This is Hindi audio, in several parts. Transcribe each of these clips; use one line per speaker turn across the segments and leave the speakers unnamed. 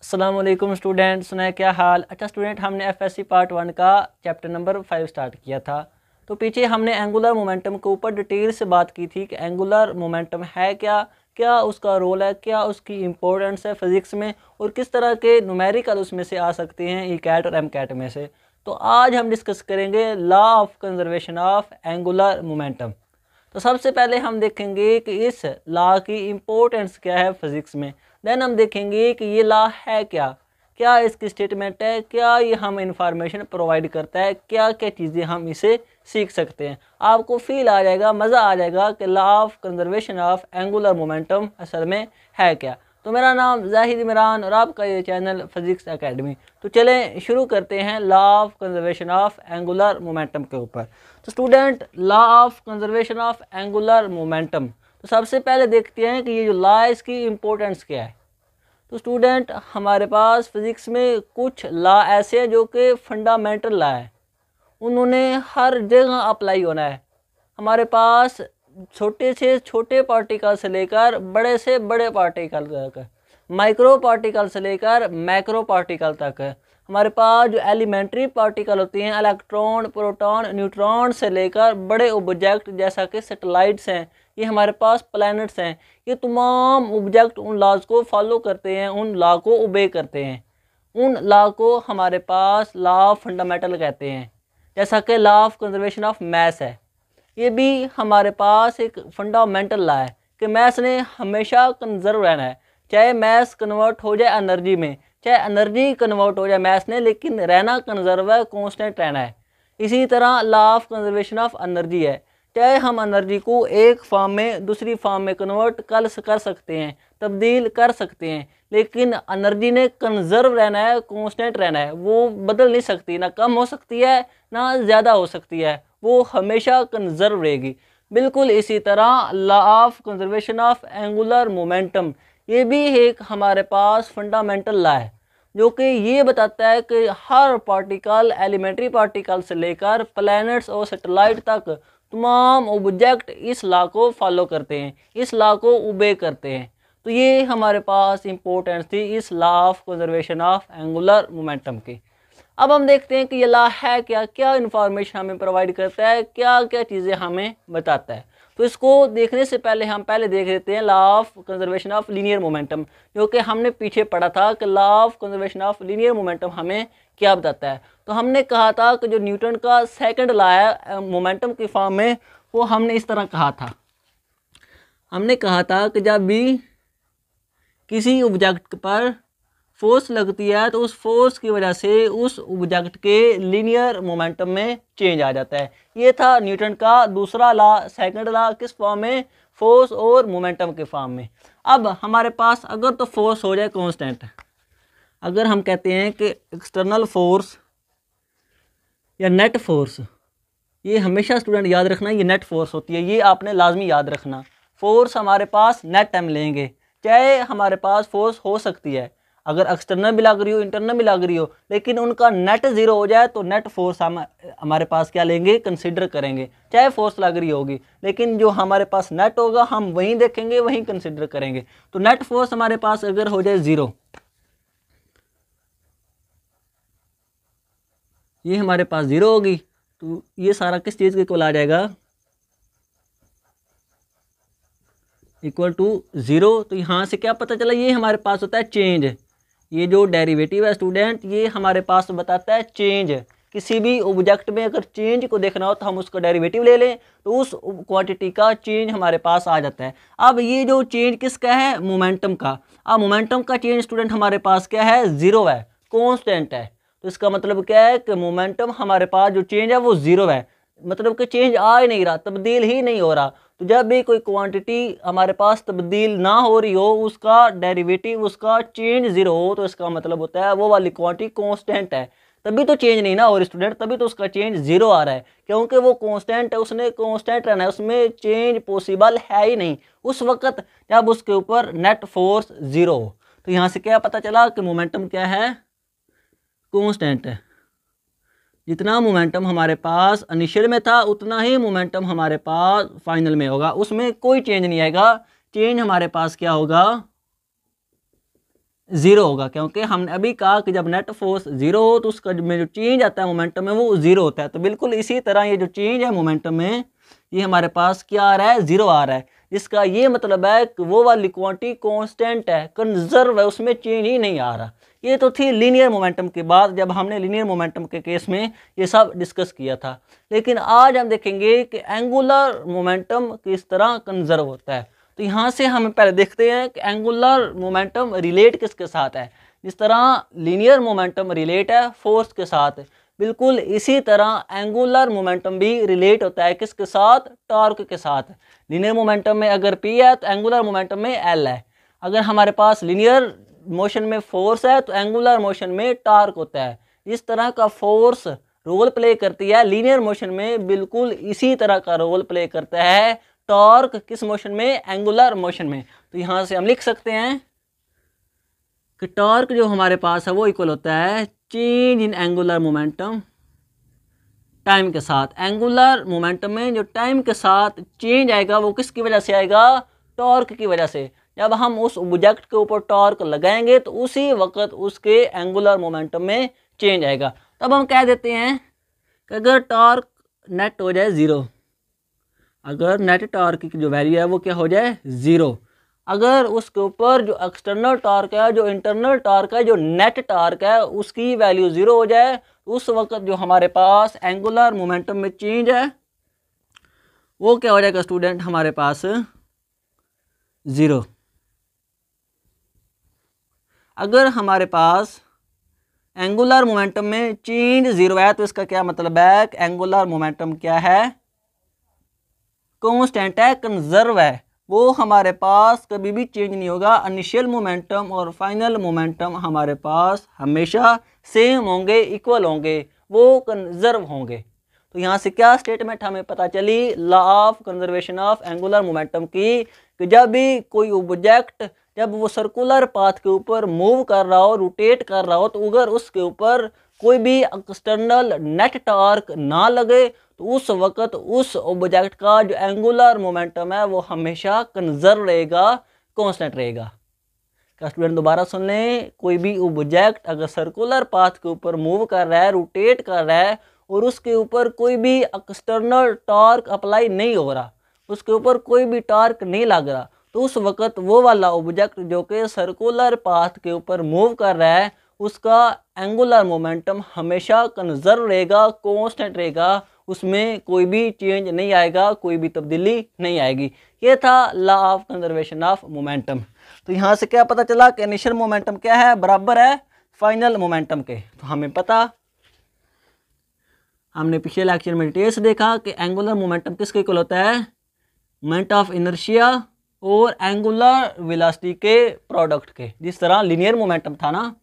अस्सलाम वालेकुम स्टूडेंट, सुनाए क्या हाल। अच्छा स्टूडेंट, हमने एफएससी पार्ट 1 का चैप्टर नंबर 5 स्टार्ट किया था। तो पीछे हमने एंगुलर मोमेंटम के ऊपर डिटेल से बात की थी कि एंगुलर मोमेंटम है क्या, क्या उसका रोल है, क्या उसकी इंपॉर्टेंस है फिज़िक्स में, और किस तरह के न्यूमेरिकल उसमें से आ सकते हैं ई कैट और एम कैट में से। तो आज हम डिस्कस करेंगे law of conservation of angular momentum. तो सबसे पहले हम देखेंगे कि इस लॉ की इम्पोर्टेंस क्या है फिज़िक्स में। देन हम देखेंगे कि ये लॉ है क्या, क्या इसकी स्टेटमेंट है, क्या ये हम इंफॉर्मेशन प्रोवाइड करता है, क्या क्या चीज़ें हम इसे सीख सकते हैं। आपको फील आ जाएगा, मज़ा आ जाएगा कि law of conservation of angular momentum असल में है क्या। तो मेरा नाम जाहिद इमरान और आपका ये चैनल फिज़िक्स एकेडमी। तो चलें शुरू करते हैं law of conservation of angular momentum के ऊपर। तो student, law of conservation of angular momentum, तो सबसे पहले देखते हैं कि ये जो लॉ है इसकी इम्पोर्टेंस क्या है। तो स्टूडेंट, हमारे पास फिज़िक्स में कुछ लॉ ऐसे हैं जो कि फंडामेंटल लॉ है, उन्होंने हर जगह अप्लाई होना है। हमारे पास छोटे से छोटे पार्टिकल से लेकर बड़े से बड़े पार्टिकल तक, माइक्रो पार्टिकल से लेकर मैक्रो पार्टिकल तक है। हमारे पास जो एलिमेंट्री पार्टिकल होती हैं, इलेक्ट्रॉन, प्रोटॉन, न्यूट्रॉन से लेकर बड़े ऑब्जेक्ट जैसा कि सैटेलाइट्स हैं, ये हमारे पास प्लैनेट्स हैं, ये तमाम ऑब्जेक्ट उन लॉज को फॉलो करते हैं, उन लॉ को ओबे करते हैं। उन लॉ को हमारे पास लॉ ऑफ फंडामेंटल कहते हैं। जैसा कि law of conservation of mass है, ये भी हमारे पास एक फंडामेंटल लॉ है कि मैस ने हमेशा कंजर्व रहना है। चाहे मैस कन्वर्ट हो जाए एनर्जी में, चाहे एनर्जी कन्वर्ट हो जाए मैस ने, लेकिन रहना कंजर्व है, कांस्टेंट रहना है। इसी तरह law of conservation of energy है, चाहे हम एनर्जी को एक फॉर्म में दूसरी फॉर्म में कन्वर्ट कर सकते हैं, तब्दील कर सकते हैं, लेकिन एनर्जी ने कंजर्व रहना है, कांस्टेंट रहना है। वो बदल नहीं सकती, ना कम हो सकती है ना ज़्यादा हो सकती है, वो हमेशा कंजर्व रहेगी। बिल्कुल इसी तरह law of conservation of angular momentum, ये भी एक हमारे पास फंडामेंटल लॉ है जो कि ये बताता है कि हर पार्टिकल, एलिमेंट्री पार्टिकल से लेकर प्लैनेट्स और सैटेलाइट तक तमाम ऑब्जेक्ट इस लॉ को फॉलो करते हैं, इस लॉ को ओबे करते हैं। तो ये हमारे पास इंपॉर्टेंस थी इस law of conservation of angular momentum की। अब हम देखते हैं कि ये लॉ है क्या, क्या इन्फॉर्मेशन हमें प्रोवाइड करता है, क्या क्या चीज़ें हमें बताता है। तो इसको देखने से पहले हम देख लेते हैं law of conservation of linear momentum, जो कि हमने पीछे पढ़ा था कि law of conservation of linear momentum हमें क्या बताता है। तो हमने कहा था कि जो न्यूटन का सेकंड लॉ है मोमेंटम की फॉर्म में, वो हमने इस तरह कहा था। हमने कहा था कि जब भी किसी ऑब्जेक्ट पर फोर्स लगती है तो उस फोर्स की वजह से उस ऑब्जेक्ट के लीनियर मोमेंटम में चेंज आ जाता है। ये था न्यूटन का दूसरा लॉ, सेकंड लॉ, किस फॉर्म में, फोर्स और मोमेंटम के फॉर्म में। अब हमारे पास अगर तो फोर्स हो जाए कांस्टेंट, अगर हम कहते हैं कि एक्सटर्नल फोर्स या नेट फोर्स, ये हमेशा स्टूडेंट याद रखना, ये नेट फोर्स होती है, ये आपने लाजमी याद रखना। फोर्स हमारे पास नेट टाइम लेंगे, चाहे हमारे पास फोर्स हो सकती है अगर एक्सटर्नल भी लग रही हो, इंटरनल भी लग रही हो, लेकिन उनका नेट ज़ीरो हो जाए तो नेट फोर्स हम हमारे पास क्या लेंगे, कंसिडर करेंगे। चाहे फोर्स लग रही होगी, लेकिन जो हमारे पास नेट होगा हम वहीं देखेंगे, वहीं कंसिडर करेंगे। तो नेट फोर्स हमारे पास अगर हो जाए ज़ीरो, ये हमारे पास ज़ीरो होगी, तो ये सारा किस चीज़ के इक्वल आ जाएगा, इक्वल टू ज़ीरो। तो यहाँ से क्या पता चला, ये हमारे पास होता है चेंज। ये जो डेरिवेटिव है स्टूडेंट, ये हमारे पास बताता है चेंज। किसी भी ऑब्जेक्ट में अगर चेंज को देखना हो तो हम उसका डेरिवेटिव ले लें, तो उस क्वांटिटी का चेंज हमारे पास आ जाता है। अब ये जो चेंज किसका है, मोमेंटम का। अब मोमेंटम का चेंज स्टूडेंट हमारे पास क्या है, ज़ीरो है, कांस्टेंट है। तो इसका मतलब क्या है कि मोमेंटम हमारे पास जो चेंज है वो ज़ीरो है, मतलब कि चेंज आ ही नहीं रहा, तब्दील ही नहीं हो रहा। तो जब भी कोई क्वांटिटी हमारे पास तब्दील ना हो रही हो, उसका डेरिवेटिव, उसका चेंज ज़ीरो हो, तो इसका मतलब होता है वो वाली क्वांटिटी कांस्टेंट है। तभी तो चेंज नहीं ना हो रही स्टूडेंट, तभी तो उसका चेंज ज़ीरो आ रहा है, क्योंकि वो कांस्टेंट है, उसने कांस्टेंट रहना है, उसमें चेंज पॉसिबल है ही नहीं उस वक्त जब उसके ऊपर नेट फोर्स ज़ीरो हो। तो यहाँ से क्या पता चला कि मोमेंटम क्या है, कांस्टेंट है। जितना मोमेंटम हमारे पास इनिशियल में था उतना ही मोमेंटम हमारे पास फाइनल में होगा, उसमें कोई चेंज नहीं आएगा। चेंज हमारे पास क्या होगा, ज़ीरो होगा, क्योंकि हमने अभी कहा कि जब नेट फोर्स ज़ीरो हो तो उसका में जो चेंज आता है मोमेंटम में वो ज़ीरो होता है। तो बिल्कुल इसी तरह ये जो चेंज है मोमेंटम में, ये हमारे पास क्या आ रहा है, ज़ीरो आ रहा है। जिसका ये मतलब है कि वो वाली क्वांटिटी कांस्टेंट है, कंजर्व है, उसमें चेंज ही नहीं आ रहा। ये तो थी लीनियर मोमेंटम की बात, जब हमने लीनियर मोमेंटम के केस में ये सब डिस्कस किया था। लेकिन आज हम देखेंगे कि एंगुलर मोमेंटम किस तरह कंजर्व होता है। तो यहाँ से हम पहले देखते हैं कि एंगुलर मोमेंटम रिलेट किसके साथ है। जिस तरह लीनियर मोमेंटम रिलेट है फोर्स के साथ, बिल्कुल इसी तरह एंगुलर मोमेंटम भी रिलेट होता है किसके साथ, टॉर्क के साथ। लीनियर मोमेंटम में अगर P है तो एंगुलर मोमेंटम में L है। अगर हमारे पास लीनियर मोशन में फोर्स है तो एंगुलर मोशन में टॉर्क होता है। इस तरह का फोर्स रोल प्ले करती है लीनियर मोशन में, बिल्कुल इसी तरह का रोल प्ले करता है टॉर्क किस मोशन में, एंगुलर मोशन में। तो यहाँ से हम लिख सकते हैं कि टॉर्क जो हमारे पास है वो इक्वल होता है change in angular momentum time के साथ। एंगुलर मोमेंटम में जो टाइम के साथ चेंज आएगा वो किसकी वजह से आएगा, टॉर्क की वजह से। जब हम उस ऑब्जेक्ट के ऊपर टॉर्क लगाएंगे तो उसी वक्त उसके एंगुलर मोमेंटम में चेंज आएगा। तब हम कह देते हैं कि अगर टॉर्क नेट हो जाए ज़ीरो, अगर नेट टॉर्क की जो वैल्यू है वो क्या हो जाए, ज़ीरो, अगर उसके ऊपर जो एक्सटर्नल टॉर्क है, जो इंटरनल टॉर्क है, जो नेट टॉर्क है, उसकी वैल्यू ज़ीरो हो जाए, उस वक्त जो हमारे पास एंगुलर मोमेंटम में चेंज है वो क्या हो जाएगा स्टूडेंट, हमारे पास ज़ीरो। अगर हमारे पास एंगुलर मोमेंटम में चेंज ज़ीरो है तो इसका क्या मतलब है कि एंगुलर मोमेंटम क्या है, कांस्टेंट है, कंजर्व है, वो हमारे पास कभी भी चेंज नहीं होगा। इनिशियल मोमेंटम और फाइनल मोमेंटम हमारे पास हमेशा सेम होंगे, इक्वल होंगे, वो कंजर्व होंगे। तो यहाँ से क्या स्टेटमेंट हमें पता चली, law of conservation of angular momentum की, कि जब भी कोई ऑब्जेक्ट जब वो सर्कुलर पाथ के ऊपर मूव कर रहा हो, रोटेट कर रहा हो, तो अगर उसके ऊपर कोई भी एक्सटर्नल नेट टॉर्क ना लगे तो उस वक्त उस ऑब्जेक्ट का जो एंगुलर मोमेंटम है वो हमेशा कंजर्व रहेगा, कांस्टेंट रहेगा। क्या स्टूडेंट दोबारा सुन लें, कोई भी ऑब्जेक्ट अगर सर्कुलर पाथ के ऊपर मूव कर रहा है, रोटेट कर रहा है, और उसके ऊपर कोई भी एक्सटर्नल टॉर्क अप्लाई नहीं हो रहा, उसके ऊपर कोई भी टॉर्क नहीं लग रहा, तो उस वक्त वो वाला ऑब्जेक्ट जो कि सर्कुलर पाथ के ऊपर मूव कर रहा है उसका एंगुलर मोमेंटम हमेशा कंजर्व रहेगा, कांस्टेंट रहेगा, उसमें कोई भी चेंज नहीं आएगा, कोई भी तब्दीली नहीं आएगी। ये था law of conservation of momentum. तो यहाँ से क्या पता चला कि इनिशियल मोमेंटम क्या है, बराबर है फाइनल मोमेंटम के। तो हमें पता, हमने पिछले लेक्चर में डिटेल से देखा कि एंगुलर मोमेंटम किसके इक्वल होता है, मोमेंट ऑफ इनर्शिया और एंगुलर वेलोसिटी के प्रोडक्ट के। जिस तरह लीनियर मोमेंटम था ना,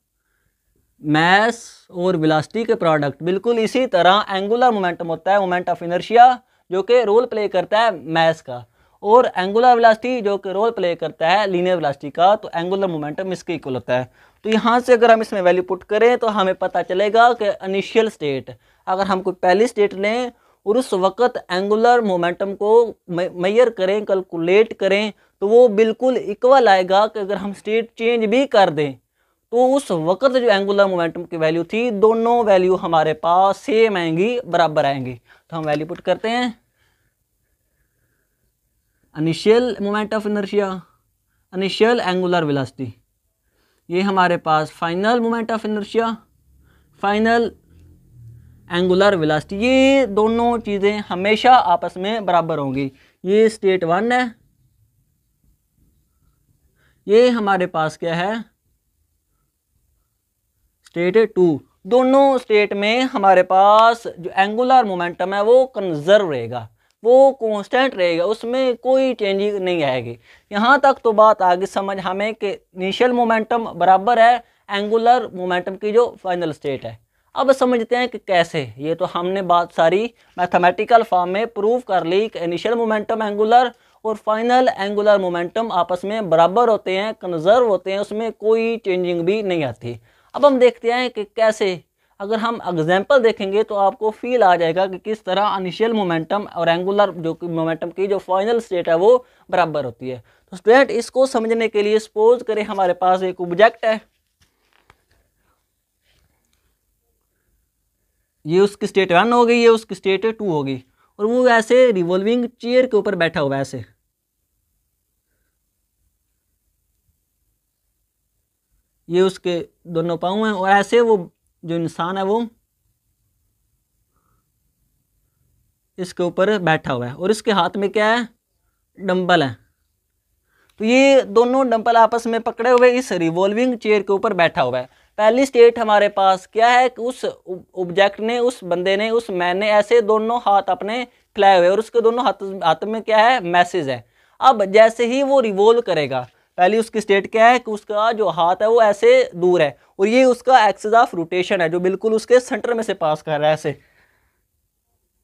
मैस और वेलोसिटी के प्रोडक्ट, बिल्कुल इसी तरह एंगुलर मोमेंटम होता है मोमेंट ऑफ इनर्शिया जो कि रोल प्ले करता है मैस का, और एंगुलर वेलोसिटी जो कि रोल प्ले करता है लीनियर वेलोसिटी का। तो एंगुलर मोमेंटम इसके इक्वल होता है। तो यहाँ से अगर हम इसमें वैल्यू पुट करें तो हमें पता चलेगा कि इनिशियल स्टेट, अगर हम कोई पहली स्टेट लें और उस वक्त एंगुलर मोमेंटम को मेजर करें, कैलकुलेट करें, तो वो बिल्कुल इक्वल आएगा कि अगर हम स्टेट चेंज भी कर दें तो उस वक्त जो एंगुलर मोमेंटम की वैल्यू थी, दोनों वैल्यू हमारे पास सेम आएंगी, बराबर आएंगी। तो हम वैल्यू पुट करते हैं, initial moment of inertia, initial angular velocity, ये हमारे पास final moment of inertia, final angular velocity, ये दोनों चीज़ें हमेशा आपस में बराबर होंगी। ये स्टेट वन है, ये हमारे पास क्या है, स्टेट टू। दोनों स्टेट में हमारे पास जो एंगुलर मोमेंटम है वो कंजर्व रहेगा, वो कांस्टेंट रहेगा, उसमें कोई चेंजिंग नहीं आएगी। यहाँ तक तो बात आगे समझ हमें कि इनिशियल मोमेंटम बराबर है एंगुलर मोमेंटम की जो फाइनल स्टेट है। अब समझते हैं कि कैसे। ये तो हमने बात सारी मैथमेटिकल फॉर्म में प्रूव कर ली कि इनिशियल मोमेंटम एंगुलर और फाइनल एंगुलर मोमेंटम आपस में बराबर होते हैं, कंजर्व होते हैं, उसमें कोई चेंजिंग भी नहीं आती। अब हम देखते हैं कि कैसे। अगर हम एग्जाम्पल देखेंगे तो आपको फील आ जाएगा कि किस तरह इनिशियल मोमेंटम और एंगुलर जो मोमेंटम की जो फाइनल स्टेट है वो बराबर होती है। तो स्टूडेंट, इसको समझने के लिए सपोज करें हमारे पास एक ऑब्जेक्ट है, ये उसकी स्टेट 1 हो गई, ये उसकी स्टेट 2 होगी, और वो ऐसे रिवॉल्विंग चेयर के ऊपर बैठा हुआ है ऐसे, ये उसके दोनों पाँव हैं, और ऐसे वो जो इंसान है वो इसके ऊपर बैठा हुआ है, और इसके हाथ में क्या है, डंबल है। तो ये दोनों डंबल आपस में पकड़े हुए इस रिवॉल्विंग चेयर के ऊपर बैठा हुआ है। पहली स्टेट हमारे पास क्या है कि उस ऑब्जेक्ट ने, उस बंदे ने, उस मैन ने ऐसे दोनों हाथ अपने फैलाए हुए, और उसके दोनों हाथ में क्या है, मैसेज है। अब जैसे ही वो रिवॉल्व करेगा, पहली उसकी स्टेट क्या है कि उसका जो हाथ है वो ऐसे दूर है, और ये उसका एक्सिस ऑफ रोटेशन है जो बिल्कुल उसके सेंटर में से पास कर रहा है ऐसे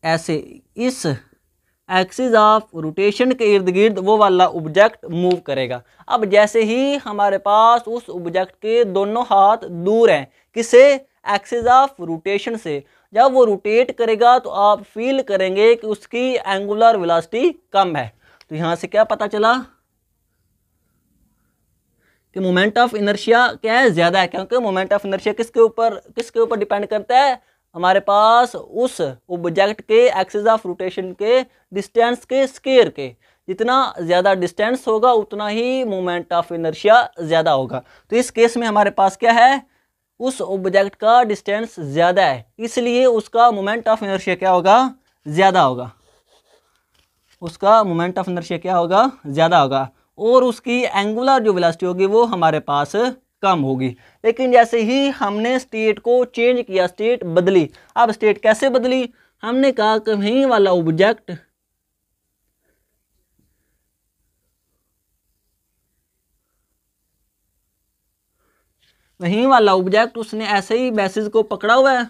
ऐसे। इस एक्सिस ऑफ रोटेशन के इर्द गिर्द वो वाला ऑब्जेक्ट मूव करेगा। अब जैसे ही हमारे पास उस ऑब्जेक्ट के दोनों हाथ दूर हैं, किससे, एक्सिस ऑफ रोटेशन से, जब वो रोटेट करेगा तो आप फील करेंगे कि उसकी एंगुलर वेलोसिटी कम है। तो यहाँ से क्या पता चला कि मोमेंट ऑफ इनर्शिया क्या है, ज़्यादा है, क्योंकि मोमेंट ऑफ इनर्शिया किसके ऊपर डिपेंड करता है, हमारे पास उस ऑब्जेक्ट के एक्सिस ऑफ रोटेशन के डिस्टेंस के स्क्वायर के, जितना ज़्यादा डिस्टेंस होगा उतना ही मोमेंट ऑफ इनर्शिया ज़्यादा होगा। तो इस केस में हमारे पास क्या है, उस ऑब्जेक्ट का डिस्टेंस ज़्यादा है, इसलिए उसका मोमेंट ऑफ इनर्शिया क्या होगा, ज़्यादा होगा, उसका मोमेंट ऑफ इनर्शिया क्या होगा, ज़्यादा होगा, और उसकी एंगुलर जो वेलोसिटी होगी वो हमारे पास कम होगी। लेकिन जैसे ही हमने स्टेट को चेंज किया, स्टेट बदली। अब स्टेट कैसे बदली, हमने कहा कि वहीं वाला ऑब्जेक्ट उसने ऐसे ही मैसेज को पकड़ा हुआ है,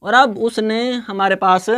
और अब उसने हमारे पास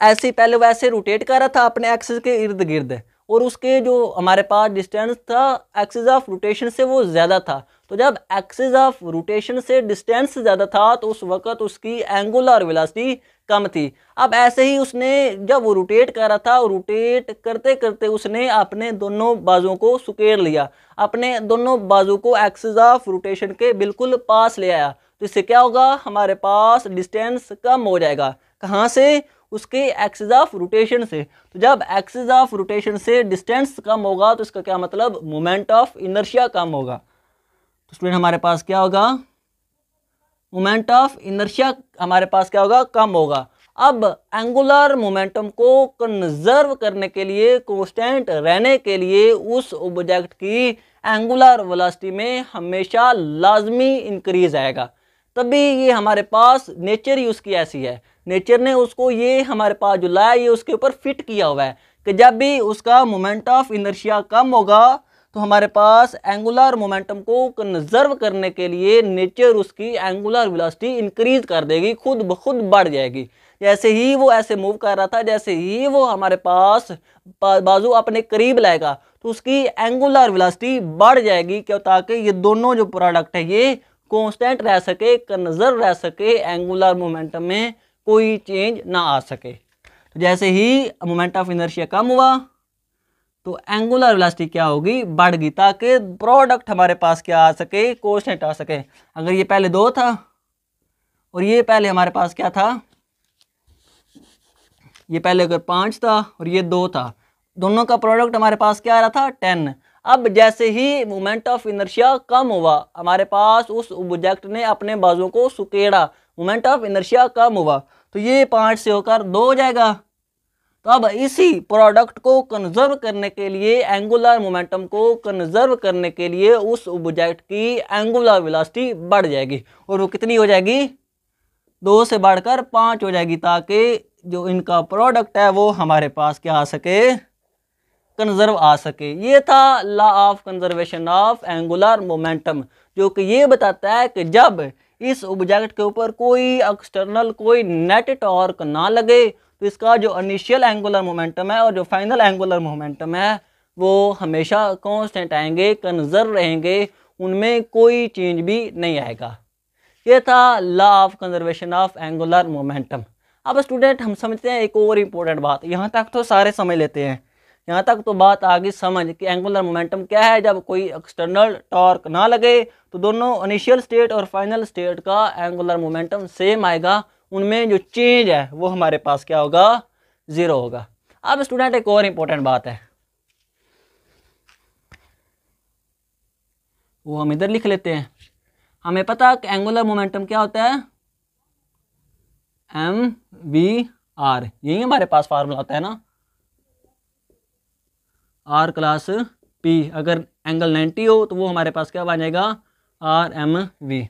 ऐसे पहले वैसे रोटेट कर रहा था अपने एक्सिस के इर्द गिर्द, और उसके जो हमारे पास डिस्टेंस था एक्सिस ऑफ रोटेशन से वो ज़्यादा था। तो जब एक्सिस ऑफ रोटेशन से डिस्टेंस ज़्यादा था तो उस वक़्त उसकी एंगुलर वेलोसिटी कम थी। अब ऐसे ही उसने जब वो रोटेट कर रहा था, रोटेट करते करते उसने अपने दोनों बाजुओं को सुकेड़ लिया, अपने दोनों बाजू को एक्सिस ऑफ रोटेशन के बिल्कुल पास ले आया। तो इससे क्या होगा, हमारे पास डिस्टेंस कम हो जाएगा। कहाँ से, उसके एक्सिस ऑफ रोटेशन से। तो जब एक्सिस ऑफ रोटेशन से डिस्टेंस कम होगा तो इसका क्या मतलब, मोमेंट ऑफ इनर्शिया कम होगा। तो स्टूडेंट हमारे पास क्या होगा, मोमेंट ऑफ इनर्शिया हमारे पास क्या होगा, कम होगा। अब एंगुलर मोमेंटम को कंजर्व करने के लिए, कांस्टेंट रहने के लिए, उस ऑब्जेक्ट की एंगुलर वेलोसिटी में हमेशा लाजमी इंक्रीज आएगा। तभी ये हमारे पास नेचर ही उसकी ऐसी है, नेचर ने उसको ये हमारे पास जो लाया ये उसके ऊपर फिट किया हुआ है कि जब भी उसका मोमेंट ऑफ इनर्शिया कम होगा तो हमारे पास एंगुलर मोमेंटम को कंजर्व करने के लिए नेचर उसकी एंगुलर वेलोसिटी इंक्रीज कर देगी, खुद ब खुद बढ़ जाएगी। जैसे ही वो ऐसे मूव कर रहा था, जैसे ही वो हमारे पास बाजू अपने करीब लाएगा तो उसकी एंगुलर वेलोसिटी बढ़ जाएगी, क्यों, ताकि ये दोनों जो प्रोडक्ट है ये कांस्टेंट रह सके, कंजर्व रह सके, एंगुलर मोमेंटम में कोई चेंज ना आ सके। तो जैसे ही मोमेंट ऑफ इनर्शिया कम हुआ तो एंगुलर वेलोसिटी क्या होगी, बढ़ गई, ताकि प्रोडक्ट हमारे पास क्या आ सके, कांस्टेंट आ सके। अगर ये पहले 2 था और ये पहले हमारे पास क्या था, ये पहले अगर 5 था और ये 2 था, दोनों का प्रोडक्ट हमारे पास क्या आ रहा था, 10। अब जैसे ही मोमेंट ऑफ इनर्शिया कम हुआ, हमारे पास उस ऑब्जेक्ट ने अपने बाजुओं को सुकेड़ा, मोमेंट ऑफ इनर्शिया कम हुआ, तो ये 5 से होकर 2 हो जाएगा। तो अब इसी प्रोडक्ट को कंजर्व करने के लिए, एंगुलर मोमेंटम को कंजर्व करने के लिए उस ऑब्जेक्ट की एंगुलर वेलोसिटी बढ़ जाएगी, और वो कितनी हो जाएगी, 2 से बढ़कर 5 हो जाएगी, ताकि जो इनका प्रोडक्ट है वो हमारे पास क्या आ सके, कंजर्व आ सके। ये था law of conservation of angular momentum, जो कि ये बताता है कि जब इस ऑब्जेक्ट के ऊपर कोई एक्सटर्नल, कोई नेट टॉर्क ना लगे तो इसका जो इनिशियल एंगुलर मोमेंटम है और जो फाइनल एंगुलर मोमेंटम है वो हमेशा कांस्टेंट आएंगे, कंजर्व रहेंगे, उनमें कोई चेंज भी नहीं आएगा। ये था law of conservation of angular momentum. अब स्टूडेंट हम समझते हैं एक और इम्पोर्टेंट बात, यहाँ तक तो सारे समझ लेते हैं यहाँ तक तो बात आ गई समझ कि एंगुलर मोमेंटम क्या है। जब कोई एक्सटर्नल टॉर्क ना लगे तो दोनों इनिशियल स्टेट और फाइनल स्टेट का एंगुलर मोमेंटम सेम आएगा, उनमें जो चेंज है वो हमारे पास क्या होगा, ज़ीरो होगा। अब स्टूडेंट एक और इम्पोर्टेंट बात है, वो हम इधर लिख लेते हैं। हमें पता है कि एंगुलर मोमेंटम क्या होता है, mv/r, यही हमारे पास फार्मूला होता है ना, r क्लास p। अगर एंगल 90 हो तो वो हमारे पास क्या बन जाएगा, rmv।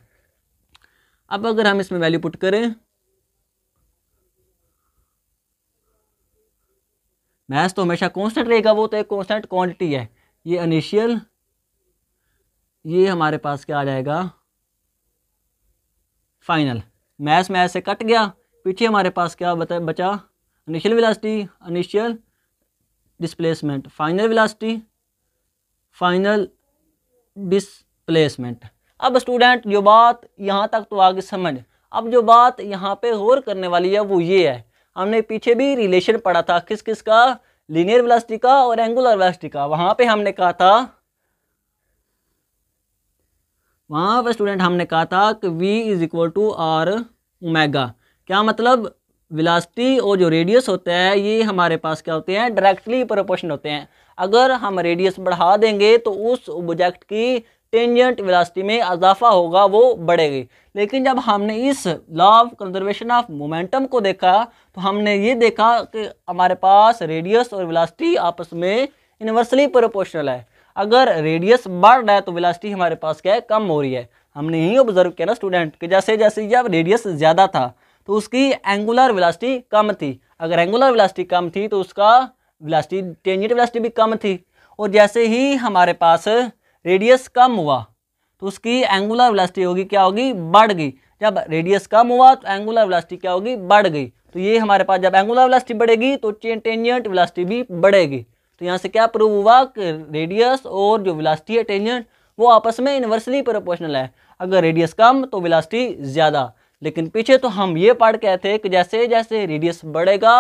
अब अगर हम इसमें वैल्यू पुट करें, मैथ तो हमेशा कांस्टेंट रहेगा, वो तो एक कांस्टेंट क्वांटिटी है। ये इनिशियल, ये हमारे पास क्या आ जाएगा, फाइनल। मैथ में ऐसे कट गया, पीछे हमारे पास क्या बचा, initial velocity, initial displacement, final velocity, final displacement. अब स्टूडेंट जो बात यहाँ तक तो आगे समझ, अब जो बात यहाँ पे गौर करने वाली है वो ये है, हमने पीछे भी रिलेशन पढ़ा था किस किस का, लीनियर वेलोसिटी का और एंगुलर वेलोसिटी का। वहाँ पे हमने कहा था, वहाँ पर स्टूडेंट हमने कहा था कि v = r ओमेगा। क्या मतलब, वेलोसिटी और जो रेडियस होता है ये हमारे पास क्या होते हैं, डायरेक्टली प्रोपोर्शनल होते हैं। अगर हम रेडियस बढ़ा देंगे तो उस ऑब्जेक्ट की टेंजेंट वेलोसिटी में इजाफा होगा, वो बढ़ेगी। लेकिन जब हमने इस law of conservation of momentum को देखा तो हमने ये देखा कि हमारे पास रेडियस और वेलोसिटी आपस में इनवर्सली प्रोपोर्शनल है। अगर रेडियस बढ़ रहा है तो वेलोसिटी हमारे पास क्या है, कम हो रही है। हमने यही ऑब्जर्व किया ना स्टूडेंट कि जैसे जैसे जब रेडियस ज़्यादा था तो उसकी एंगुलर वेलोसिटी कम थी, अगर एंगुलर वेलोसिटी कम थी तो उसका वेलोसिटी, टेंजेंट वेलोसिटी भी कम थी। और जैसे ही हमारे पास रेडियस कम हुआ तो उसकी एंगुलर वेलोसिटी होगी क्या होगी, बढ़ गई। जब रेडियस कम हुआ तो एंगुलर वेलोसिटी क्या होगी, बढ़ गई। तो ये हमारे पास जब एंगुलर वेलोसिटी बढ़ेगी तो टेंजेंट वेलोसिटी भी बढ़ेगी। तो यहाँ से क्या प्रूव हुआ कि रेडियस और जो वेलोसिटी है टेंजेंट वो आपस में इनवर्सली प्रोपोर्शनल है। अगर रेडियस कम तो वेलोसिटी ज़्यादा। लेकिन पीछे तो हम ये पढ़ के थे कि जैसे जैसे रेडियस बढ़ेगा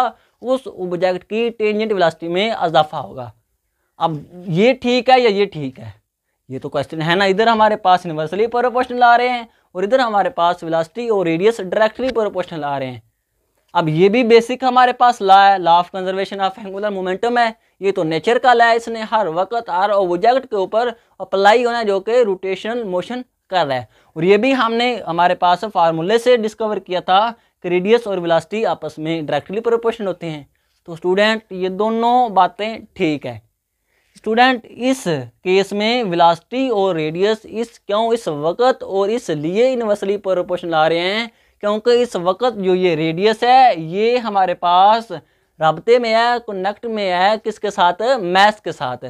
उस ऑब्जेक्ट की टेंजेंट वेलोसिटी में इजाफा होगा। अब ये ठीक है या ये ठीक है, ये तो क्वेश्चन है ना। इधर हमारे पास इनवर्सली प्रोपोर्शनल आ रहे हैं और इधर हमारे पास वेलोसिटी और रेडियस डायरेक्टली प्रोपोर्शनल आ रहे हैं। अब ये भी बेसिक हमारे पास लॉ है, law of conservation of angular momentum है। ये तो नेचर का लॉ है, इसने हर वक्त हर ऑब्जेक्ट के ऊपर अप्लाई होना है जो कि रोटेशनल मोशन कर रहा है। और ये भी हमने हमारे पास फार्मूले से डिस्कवर किया था कि रेडियस और वेलोसिटी आपस में डायरेक्टली प्रोपोर्शनल होते हैं। तो स्टूडेंट ये दोनों बातें ठीक है। स्टूडेंट इस केस में वेलोसिटी और रेडियस इस वक्त और इसलिए इनवर्सली प्रोपोर्शनल आ रहे हैं क्योंकि इस वक्त जो ये रेडियस है ये हमारे पास राब्ते में है, कनेक्ट में है किसके साथ, मैस के साथ।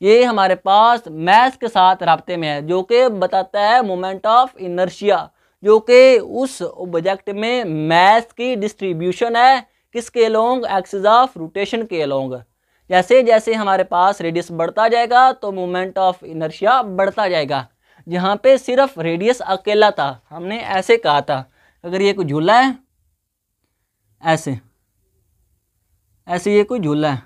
ये हमारे पास मैस के साथ राब्ते में है जो कि बताता है मोमेंट ऑफ इनर्शिया, जो कि उस ऑब्जेक्ट में मैस की डिस्ट्रीब्यूशन है किसके अलोंग, एक्सिस ऑफ रोटेशन के अलोंग। जैसे जैसे हमारे पास रेडियस बढ़ता जाएगा तो मोमेंट ऑफ इनर्शिया बढ़ता जाएगा। जहाँ पे सिर्फ रेडियस अकेला था हमने ऐसे कहा था, अगर ये कोई झूला है ऐसे ऐसे ये कोई झूला है,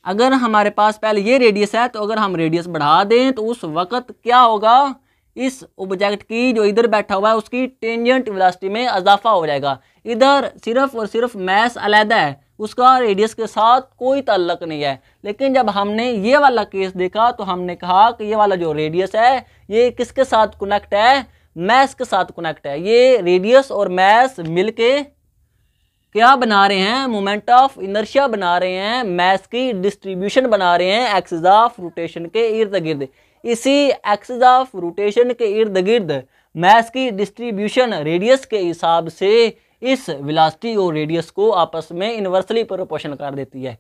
अगर हमारे पास पहले ये रेडियस है तो अगर हम रेडियस बढ़ा दें तो उस वक्त क्या होगा, इस ऑब्जेक्ट की जो इधर बैठा हुआ है उसकी टेंजेंट वेलोसिटी में इजाफा हो जाएगा। इधर सिर्फ और सिर्फ मैस अलहदा है, उसका रेडियस के साथ कोई ताल्लुक नहीं है। लेकिन जब हमने ये वाला केस देखा तो हमने कहा कि ये वाला जो रेडियस है ये किसके साथ कनेक्ट है, मैस के साथ कनेक्ट है। ये रेडियस और मैस मिलके क्या बना रहे हैं, मोमेंट ऑफ इनर्शिया बना रहे हैं, मैस की डिस्ट्रीब्यूशन बना रहे हैं एक्सिस ऑफ रोटेशन के इर्द गिर्द। इसी एक्सिस ऑफ रोटेशन के इर्द गिर्द मैस की डिस्ट्रीब्यूशन रेडियस के हिसाब से इस वेलोसिटी और रेडियस को आपस में इनवर्सली प्रोपोर्शनल कर देती है।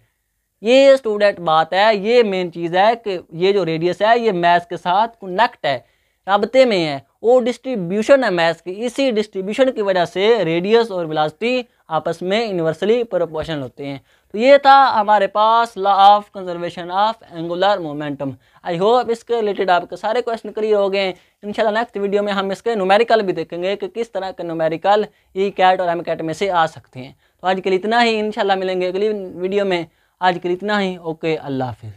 ये स्टूडेंट बात है, ये मेन चीज़ है कि ये जो रेडियस है ये मैस के साथ कनेक्ट है, राब्ते में है, वो डिस्ट्रीब्यूशन है मैस की। इसी डिस्ट्रीब्यूशन की वजह से रेडियस और वेलोसिटी आपस में इनवर्सली प्रोपोर्शनल होते हैं। तो ये था हमारे पास law of conservation of angular momentum. I hope इसके रिलेटेड आपके सारे क्वेश्चन क्लियर हो गए। इंशाल्लाह नेक्स्ट वीडियो में हम इसके न्यूमेरिकल भी देखेंगे कि किस तरह के न्यूमेरिकल ई कैट और एम कैट में से आ सकते हैं। तो आज के लिए इतना ही, इंशाल्लाह मिलेंगे अगली वीडियो में। आज के लिए इतना ही, ओके, अल्लाह हाफिज़।